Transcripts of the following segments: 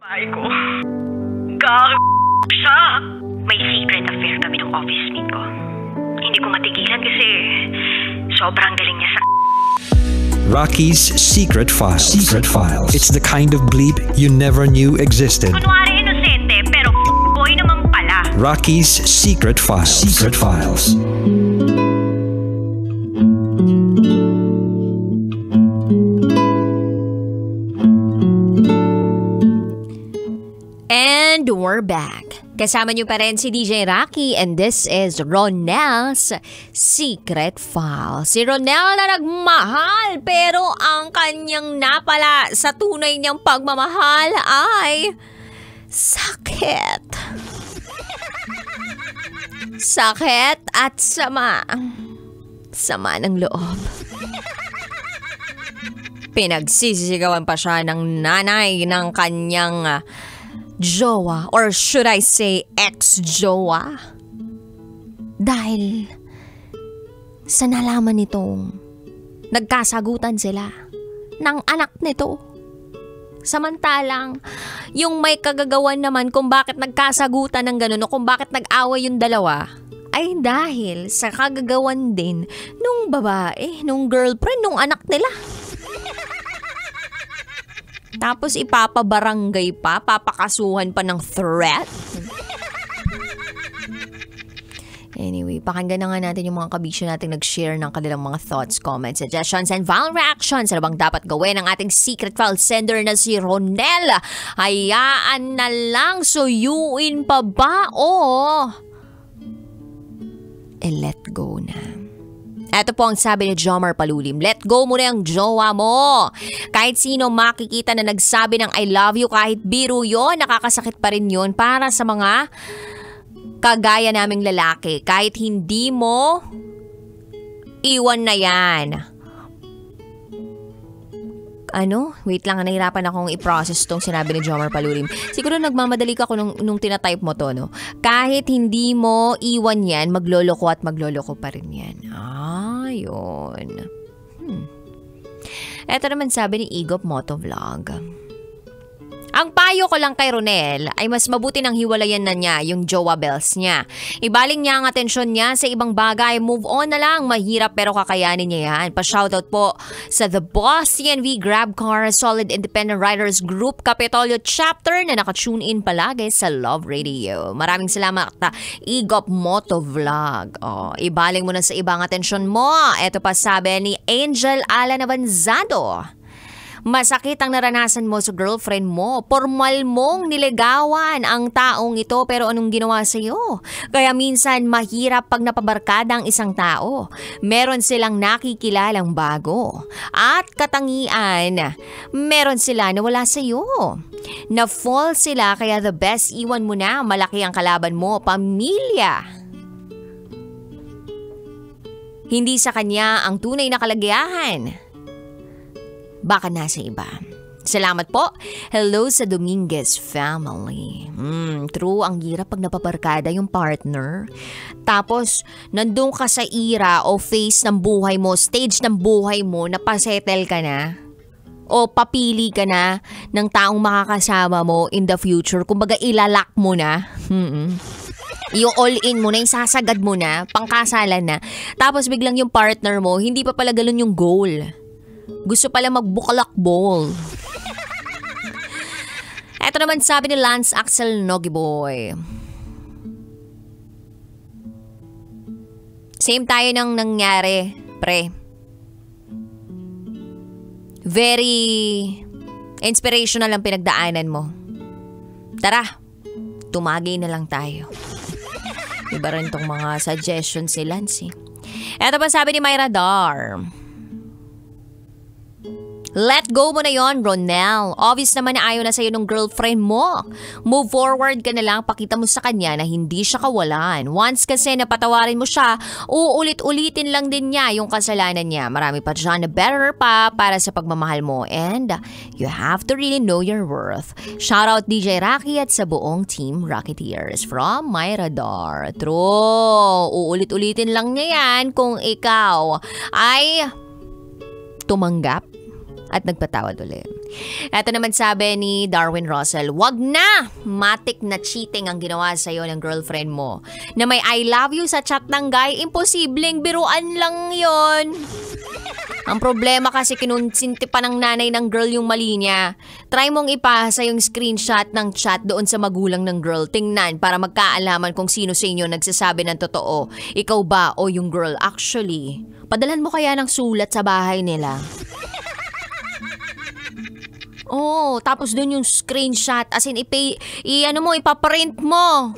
Bahay ko. Siya. May secret affair kami ng office mate ko. Hindi ko matigilan kasi sobrang galing niya sa... Rocky's Secret Files. Secret Files. It's the kind of bleep you never knew existed. Kunwari inosente pero boy naman pala. Rocky's Secret Files. Secret Files. And we're back. Kasama niyo pa rin si DJ Rocky and this is Ronel's Secret File. Si Ronel na nagmahal pero ang kanyang napala sa tunay niyang pagmamahal ay sakit. Sakit at sama. Sama ng loob. Pinagsisisigawan pa siya ng nanay ng kanyang jowa, or should I say ex-jowa? Dahil sa nalaman nitong nagkasagutan sila ng anak nito. Samantalang yung may kagagawan naman kung bakit nagkasagutan ng ganun o kung bakit nag-away yung dalawa ay dahil sa kagagawan din nung babae, nung girlfriend, nung anak nila. Tapos ipapabarangay pa, papakasuhan pa ng threat. Anyway, pakinggan na nga natin yung mga kabisyo natin nag-share ng kanilang mga thoughts, comments, suggestions, and viral reactions. Ano bang dapat gawin ng ating secret file sender na si Ronel? Hayaan na lang, suyuin pa ba o let go na? Ito po ang sabi ni Jomar Palulim, let go mo na yung jowa mo. Kahit sino makikita na nagsabi ng I love you, kahit biro yun, nakakasakit pa rin yun para sa mga kagaya naming lalaki. Kahit hindi mo, iwan na yan. Ano? Wait lang, nahirapan akong i-process tong sinabi ni Jomar Palulim. Siguro nagmamadali ka ko nung tinatype mo to, no? Kahit hindi mo iwan yan, magloloko at magloloko pa rin yan. Yun. Ito naman sabi ni Igop Motovlog. Ang payo ko lang kay Ronel ay mas mabuti nang hiwalayan na niya yung jowa bells niya. Ibaling niya ang atensyon niya sa ibang bagay. Move on na lang. Mahirap pero kakayanin niya yan. Pa-shoutout po sa The Boss CNV Grab Car Solid Independent Riders Group Capitolio Chapter na nakatune in palagi sa Love Radio. Maraming salamat Igop Motovlog. Ibaling mo na sa ibang atensyon mo. Ito pa sabi ni Angel Ala Navanzado. Masakit ang naranasan mo sa girlfriend mo. Formal mong niligawan ang taong ito pero anong ginawa sa'yo? Kaya minsan mahirap pag napabarkada ang isang tao. Meron silang nakikilalang bago. At katangian, meron sila na wala sa'yo. Na-fall sila kaya the best iwan mo na. Malaki ang kalaban mo, pamilya. Hindi sa kanya ang tunay na kalagayahan. Baka nasa iba. Salamat po. Hello sa Dominguez family. True, ang hirap pag napabarkada yung partner. Tapos, nandun ka sa era o phase ng buhay mo, stage ng buhay mo, na pasettle ka na. O papili ka na ng taong makakasama mo in the future. Kumbaga, ilalak mo na. Yung all-in mo na, yung sasagad mo na, pangkasalan na. Tapos biglang yung partner mo, hindi pa pala galon yung goal. Gusto pala magbukalakbol. Ito naman sabi ni Lance Axel Nogiboy. Same tayo nang nangyari, pre. Very inspirational ang pinagdaanan mo. Tara, tumagay na lang tayo. Iba rin tong mga suggestions si Lance. Ito pa sabi ni Myra Dar. Let go mo na yon, Ronel. Obvious naman na ayaw na sa'yo ng girlfriend mo. Move forward ka na lang, pakita mo sa kanya na hindi siya kawalan. Once kasi napatawarin mo siya, uulit-ulitin lang din niya yung kasalanan niya. Marami pa dyan na better pa para sa pagmamahal mo. And you have to really know your worth. Shoutout DJ Rocky at sa buong team Rocketeers from Myra Dar. True, uulit-ulitin lang niya yan kung ikaw ay tumanggap At nagpatawad ulit. Ito naman sabi ni Darwin Russell, wag na! Matik na cheating ang ginawa sa'yo ng girlfriend mo. Na may I love you sa chat ng guy, imposibleng biruan lang yon. Ang problema kasi kinunsinti pa ng nanay ng girl yung mali niya. Try mong ipasa yung screenshot ng chat doon sa magulang ng girl. Tingnan para magkaalaman kung sino sa inyo nagsasabi ng totoo. Ikaw ba o yung girl? Actually, padalhan mo kaya ng sulat sa bahay nila. Oh, tapos dun yung screenshot, as in ipaprint mo.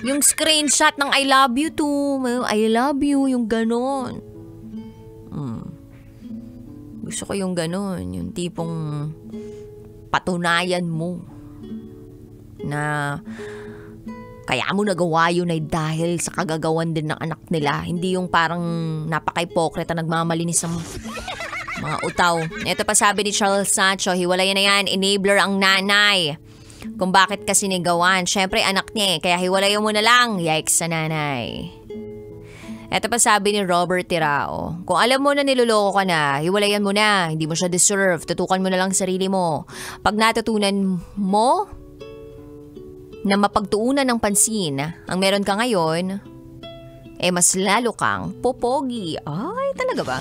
Yung screenshot ng I love you too. I love you, yung ganon. Gusto ko yung ganon, yung tipong patunayan mo na kaya mo nagawa yun ay dahil sa kagagawan din ng anak nila. Hindi yung parang napaka-hipokrita nagmamalinis ng mga utaw. Ito pa sabi ni Charles Sancho, hiwalayan na yan, enabler ang nanay. Kung bakit kasi nigawan, syempre anak niya kaya hiwalayan mo na lang. Yikes sa nanay. Ito pa sabi ni Robert Tirao, kung alam mo na niloloko ka na, hiwalayan mo na, hindi mo siya deserve, tutukan mo na lang sarili mo. Pag natutunan mo na mapagtuunan ng pansin ang meron ka ngayon, mas lalo kang popogi. Ay, talaga ba?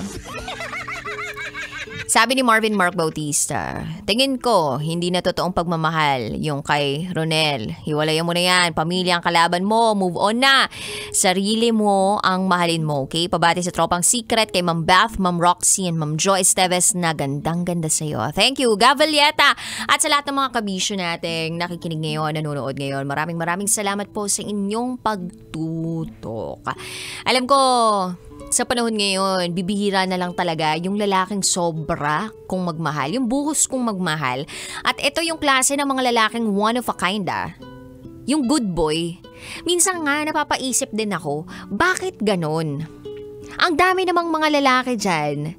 Sabi ni Marvin Mark Bautista, tingin ko, hindi na totoong pagmamahal yung kay Ronel. Hiwalayan mo na yan, pamilya ang kalaban mo, move on na. Sarili mo ang mahalin mo, okay? Pabati sa Tropang Secret kay Ma'am Beth, Ma'am Roxy, and Ma'am Joy Esteves na gandang-ganda sa'yo. Thank you, Gavalieta! At sa lahat ng mga kabisyo nating nakikinig ngayon, nanonood ngayon, maraming salamat po sa inyong pagtutok. Alam ko, sa panahon ngayon, bibihira na lang talaga yung lalaking sobra kung magmahal, yung buhos kung magmahal. At ito yung klase ng mga lalaking one of a kind yung good boy. Minsan nga napapaisip din ako, bakit ganon? Ang dami namang mga lalaki dyan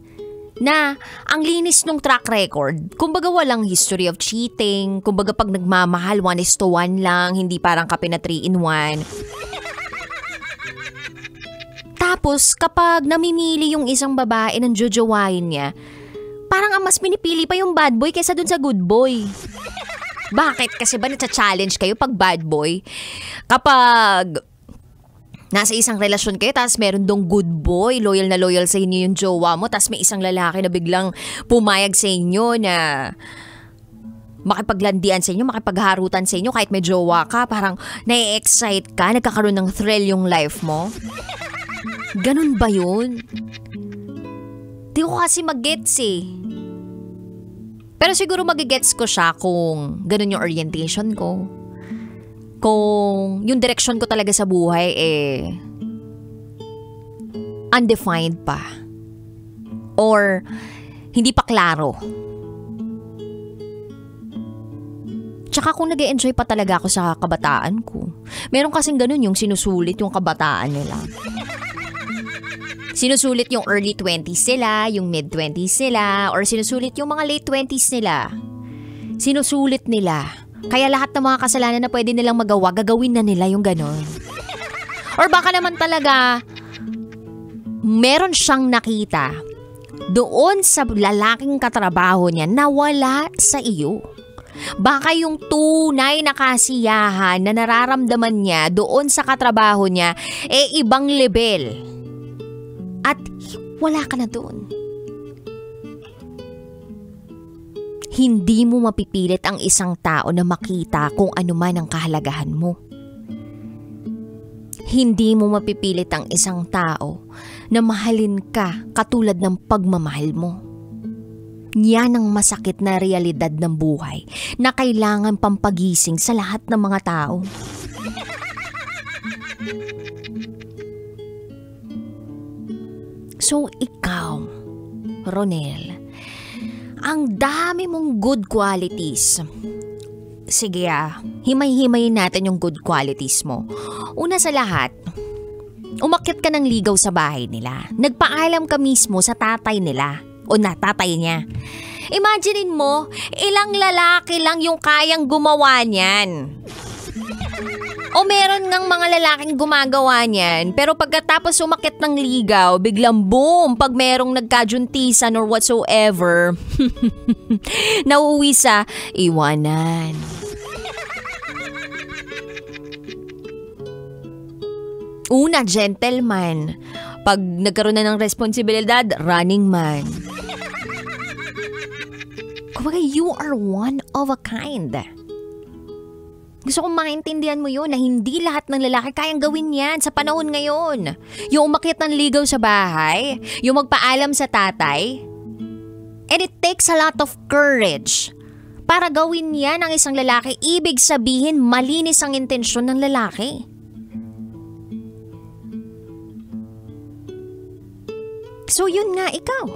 na ang linis ng track record. Kumbaga walang history of cheating, kumbaga pag nagmamahal 1:1 lang, hindi parang kape na 3-in-1. Tapos, kapag namimili yung isang babae ng jojowain niya, parang ang mas pinipili pa yung bad boy kaysa dun sa good boy. Bakit? Kasi ba na-challenge kayo pag bad boy? Kapag nasa isang relasyon kayo, tapos meron dong good boy, loyal na loyal sa inyo yung jowa mo, tapos may isang lalaki na biglang pumayag sa inyo na makipaglandian sa inyo, makipagharutan sa inyo, kahit may jowa ka, parang na-excite ka, nagkakaroon ng thrill yung life mo. Ganun ba yun? Di ko kasi mag-gets Pero siguro mag-gets ko siya kung ganun yung orientation ko. Kung yung direction ko talaga sa buhay undefined pa. Or hindi pa klaro. Tsaka kung nag-e-enjoy pa talaga ako sa kabataan ko. Meron kasing ganun yung sinusulit yung kabataan nila. Sinusulit yung early 20s nila, yung mid 20s nila, or sinusulit yung mga late 20s nila. Sinusulit nila. Kaya lahat ng mga kasalanan na pwede nilang magawa, gagawin na nila yung ganon. Or baka naman talaga, meron siyang nakita doon sa lalaking katrabaho niya na wala sa iyo. Baka yung tunay na kasiyahan na nararamdaman niya doon sa katrabaho niya, ibang level. At wala ka na doon. Hindi mo mapipilit ang isang tao na makita kung ano man ang kahalagahan mo. Hindi mo mapipilit ang isang tao na mahalin ka katulad ng pagmamahal mo. Yan ang masakit na realidad ng buhay na kailangan pampagising sa lahat ng mga tao. So ikaw, Ronel, ang dami mong good qualities. Sige himay-himayin natin yung good qualities mo. Una sa lahat, umakyat ka ng ligaw sa bahay nila. Nagpaalam ka mismo sa tatay nila o na tatay niya. Imaginein mo, ilang lalaki lang yung kayang gumawa niyan. O meron ngang mga lalaking gumagawa niyan, pero pagkatapos umakyat ng ligaw, biglang boom, pag merong nagkajuntisan or whatsoever, nauuwi sa iwanan. Una, gentleman. Pag nagkaroon na ng responsibilidad, running man. Kumbaga, you are one of a kind. Gusto kong maintindihan mo yun na hindi lahat ng lalaki kayang gawin yan sa panahon ngayon. Yung umakyat ng ligaw sa bahay, yung magpaalam sa tatay. And it takes a lot of courage para gawin yan ng isang lalaki. Ibig sabihin, malinis ang intensyon ng lalaki. So yun nga ikaw.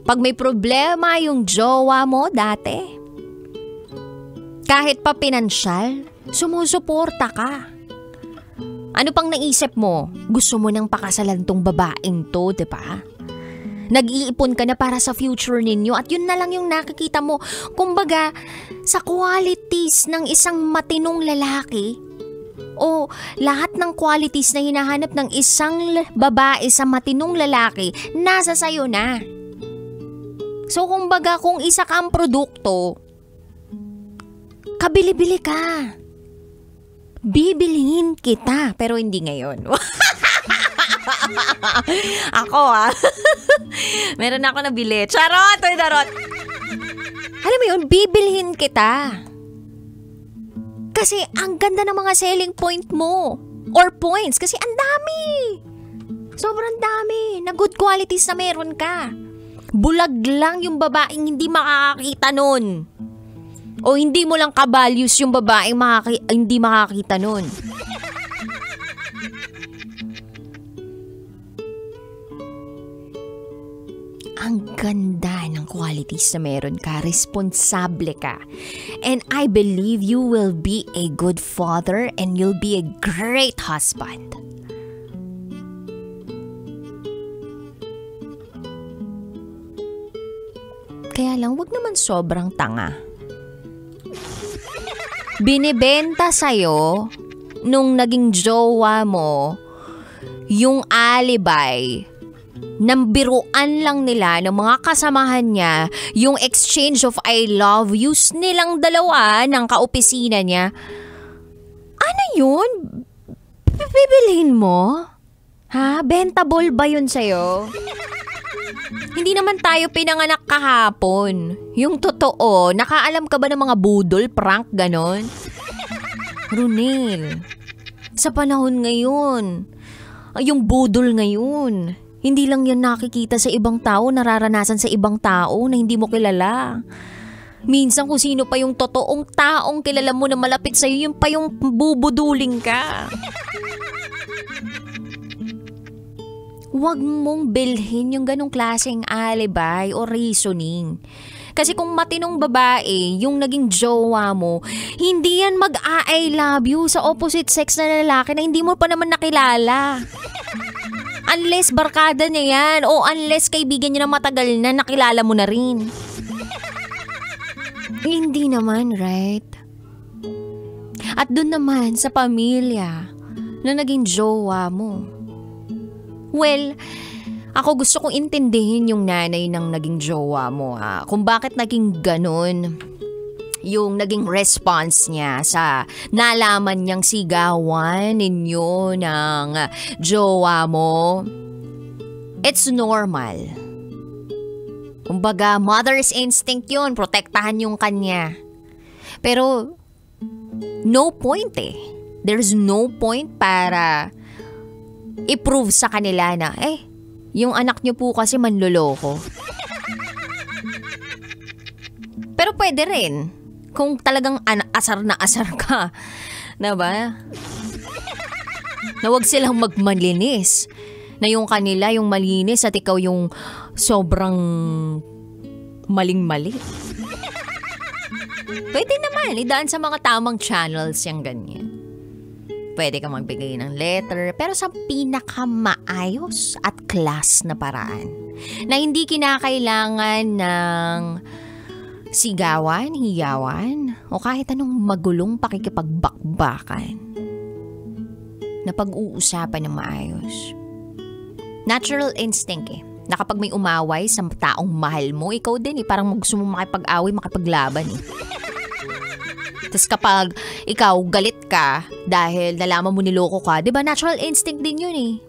Pag may problema yung jowa mo dati, kahit pa pinansyal, sumusuporta ka. Ano pang naisip mo? Gusto mo nang pakasalan tong babaeng to, diba? Nag-iipon ka na para sa future ninyo at yun na lang yung nakikita mo. Kumbaga, sa qualities ng isang matinong lalaki, o lahat ng qualities na hinahanap ng isang babae sa matinong lalaki, nasa sayo na. So kumbaga kung isa kang produkto, kabili-bili ka. Bibilihin kita, pero hindi ngayon. Ako meron ako nabili. Charot! Alam mo yun, bibilihin kita. Kasi ang ganda ng mga selling point mo. Or points. Kasi ang dami. Sobrang dami. Na good qualities na meron ka. Bulag lang yung babaeng hindi makakakita nun. O hindi mo lang ka-values yung babaeng hindi makakita nun. Ang ganda ng qualities na meron ka. Responsable ka. And I believe you will be a good father and you'll be a great husband. Kaya lang, wag naman sobrang tanga. Binibenta sa'yo nung naging jowa mo yung alibay. Nambiruan lang nila ng mga kasamahan niya yung exchange of I love yous nilang dalawa ng kaopisina niya. Ano yun? Bibilhin mo? Ha? Bentable ba yun sa'yo? Hindi naman tayo pinanganak kahapon. Yung totoo, nakaalam ka ba ng mga budol, prank, ganon? Ronel, sa panahon ngayon, yung budol ngayon, hindi lang yan nakikita sa ibang tao, nararanasan sa ibang tao na hindi mo kilala. Minsan kung sino pa yung totoong taong kilala mo na malapit sa'yo, yun pa yung bubuduling ka. Huwag mong bilhin yung ganong klaseng alibay o reasoning. Kasi kung matinong babae, yung naging jowa mo, hindi yan mag-I love you sa opposite sex na lalaki na hindi mo pa naman nakilala. Unless barkada niya yan o unless kaibigan niya na matagal na nakilala mo na rin. Hindi naman, right? At dun naman sa pamilya na naging jowa mo. Well, ako gusto kong intindihin yung nanay ng naging jowa mo kung bakit naging ganun yung naging response niya sa nalaman niyang sigawan ninyo ng jowa mo. It's normal. Kumbaga, mother's instinct yun. Protektahan yung kanya. Pero, no point eh. There's no point para i-prove sa kanila na, yung anak niyo po kasi manloloko. Pero pwede rin. Kung talagang asar na asar ka. Na ba? Na wag silang magmalinis. Na yung kanila yung malinis at ikaw yung sobrang maling-mali. Pwede naman. Idaan sa mga tamang channels yung ganyan. Pwede ka magbigay ng letter. Pero sa pinakamaayos at class na paraan. Na hindi kinakailangan ng Sigawan, hiyawan, o kahit anong magulong pakikipagbakbakan na pag-uusapan ng maayos. Natural instinct na kapag may umaway sa taong mahal mo, ikaw din parang gusto mo makipag-away, makipaglaban Tapos kapag ikaw galit ka dahil nalaman mo niloko ka, di ba natural instinct din yun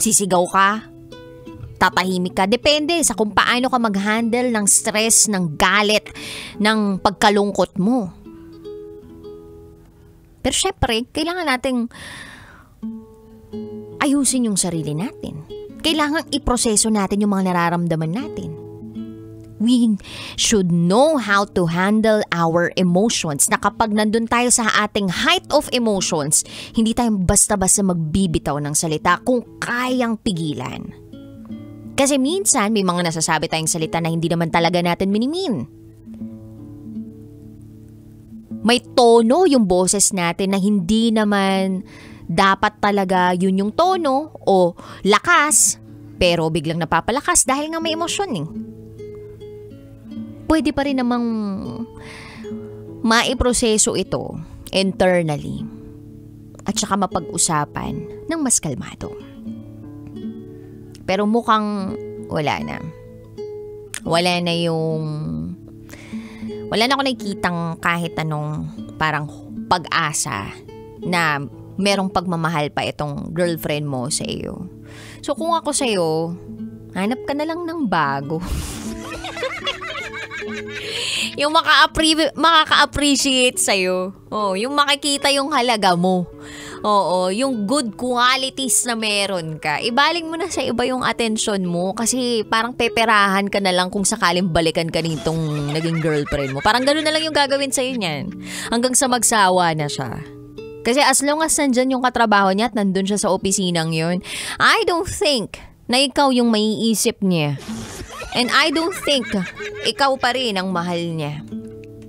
Sisigaw ka, tatahimik ka. Depende sa kung paano ka mag-handle ng stress, ng galit, ng pagkalungkot mo. Pero syempre, kailangan nating ayusin yung sarili natin. Kailangan iproseso natin yung mga nararamdaman natin. We should know how to handle our emotions na kapag nandun tayo sa ating height of emotions, hindi tayo basta-basta magbibitaw ng salita kung kayang pigilan. Kasi minsan may mga nasasabi tayong salita na hindi naman talaga natin minimin. May tono yung boses natin na hindi naman dapat talaga yun yung tono o lakas, pero biglang napapalakas dahil nga may emosyon Pwede pa rin namang maiproseso ito internally at saka mapag-usapan ng mas kalmado. Pero mukhang wala na. Wala na ako nakikitang kahit anong parang pag-asa na merong pagmamahal pa itong girlfriend mo sa iyo. So kung ako sa iyo, hanap ka na lang ng bago. Yung makaka-appreciate sa'yo. Yung makikita yung halaga mo. Yung good qualities na meron ka. Ibaling mo na sa iba yung atensyon mo kasi parang peperahan ka na lang kung sakaling balikan ka nitong naging girlfriend mo. Parang gano'n na lang yung gagawin sa'yo niyan. Hanggang sa magsawa na siya. Kasi as long as nandyan yung katrabaho niya at nandun siya sa opisinang yun, I don't think na ikaw yung maiisip niya. And I don't think ikaw pa rin ang mahal niya.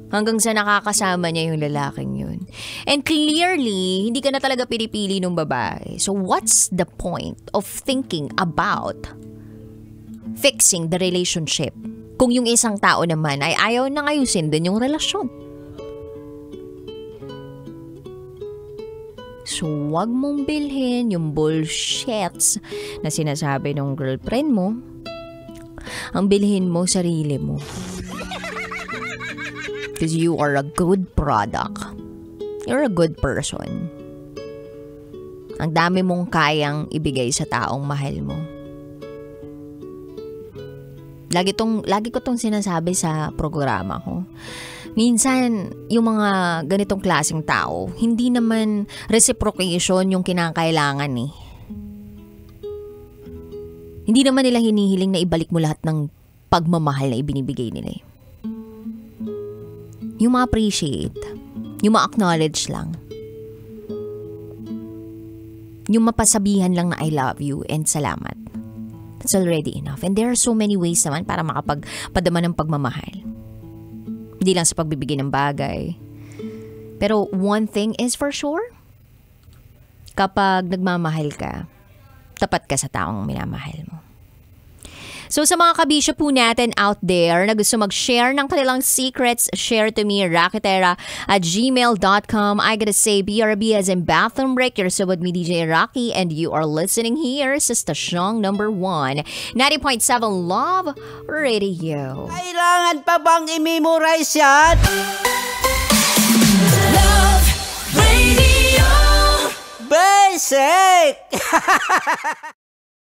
Hanggang sa nakakasama niya yung lalaking yun. And clearly, hindi ka na talaga pinipili ng babae. So what's the point of thinking about fixing the relationship kung yung isang tao naman ay ayaw nang ayusin din yung relasyon? So wag mong bilhin yung bullshits na sinasabi ng girlfriend mo. Ang bilhin mo sarili mo. Because you are a good product. You're a good person. Ang dami mong kayang ibigay sa taong mahal mo. Lagi ko tong sinasabi sa programa ko. Minsan, yung mga ganitong klaseng tao, hindi naman reciprocation yung kinakailangan Hindi naman nila hinihiling na ibalik mo lahat ng pagmamahal na ibinibigay nila Yung ma-appreciate, yung ma-acknowledge lang. Yung mapasabihan lang na I love you and salamat. That's already enough. And there are so many ways naman para makapagpadama ng pagmamahal. Hindi lang sa pagbibigay ng bagay. Pero one thing is for sure, kapag nagmamahal ka, tapat ka sa taong minamahal mo. So sa mga kabisyo po natin out there na gusto mag-share ng kanilang secrets, share to me, rocketera@gmail.com. I gotta say, BRB as in bathroom break. You're so with me, DJ Rocky, and you are listening here sa stasyong number 1, 90.7 Love Radio. Kailangan pa bang i-memorize yan? Love Radio. Basic!